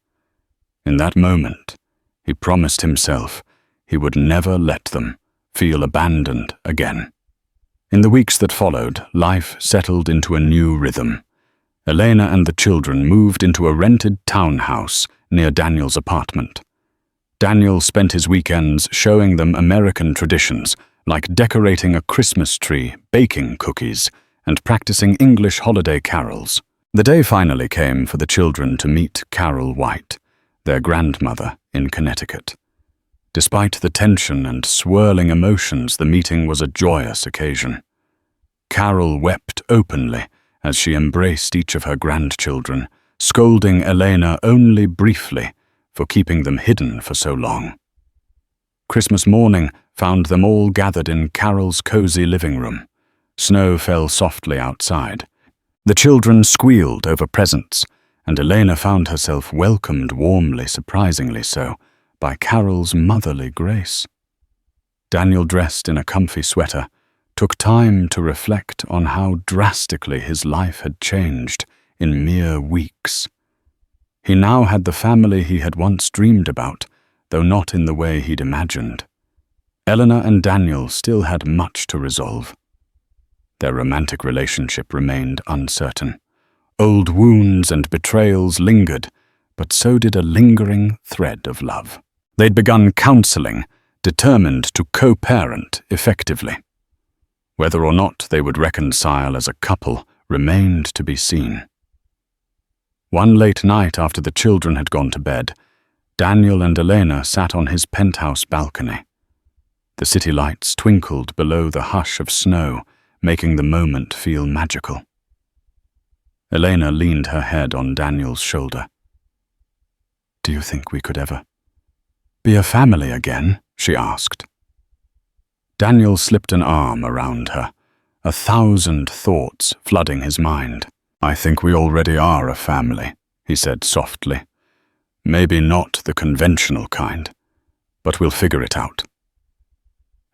Speaker 1: In that moment, he promised himself he would never let them feel abandoned again. In the weeks that followed, life settled into a new rhythm. Elena and the children moved into a rented townhouse near Daniel's apartment. Daniel spent his weekends showing them American traditions, like decorating a Christmas tree, baking cookies, and practicing English holiday carols. The day finally came for the children to meet Carol White, their grandmother in Connecticut. Despite the tension and swirling emotions, the meeting was a joyous occasion. Carol wept openly as she embraced each of her grandchildren, scolding Elena only briefly for keeping them hidden for so long. Christmas morning found them all gathered in Carol's cozy living room. Snow fell softly outside. The children squealed over presents, and Elena found herself welcomed warmly, surprisingly so, by Carol's motherly grace. Daniel, dressed in a comfy sweater, took time to reflect on how drastically his life had changed in mere weeks. He now had the family he had once dreamed about, though not in the way he'd imagined. Eleanor and Daniel still had much to resolve. Their romantic relationship remained uncertain. Old wounds and betrayals lingered, but so did a lingering thread of love. They'd begun counseling, determined to co-parent effectively. Whether or not they would reconcile as a couple remained to be seen. One late night after the children had gone to bed, Daniel and Elena sat on his penthouse balcony. The city lights twinkled below the hush of snow, making the moment feel magical. Elena leaned her head on Daniel's shoulder. "Do you think we could ever be a family again?" she asked. Daniel slipped an arm around her, 1,000 thoughts flooding his mind. "I think we already are a family," he said softly. "Maybe not the conventional kind, but we'll figure it out."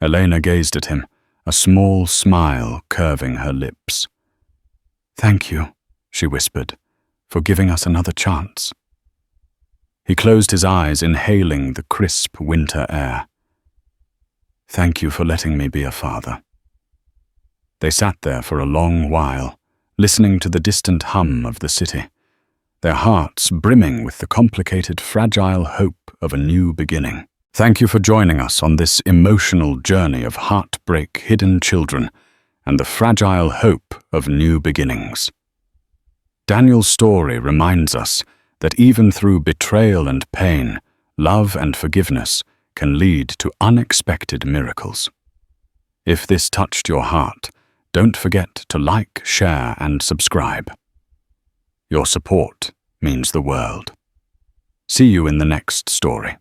Speaker 1: Elena gazed at him, a small smile curving her lips. "Thank you," she whispered, "for giving us another chance." He closed his eyes, inhaling the crisp winter air. "Thank you for letting me be a father." They sat there for a long while, listening to the distant hum of the city, their hearts brimming with the complicated, fragile hope of a new beginning. Thank you for joining us on this emotional journey of heartbreak, hidden children, and the fragile hope of new beginnings. Daniel's story reminds us that even through betrayal and pain, love and forgiveness can lead to unexpected miracles. If this touched your heart, don't forget to like, share, and subscribe. Your support means the world. See you in the next story.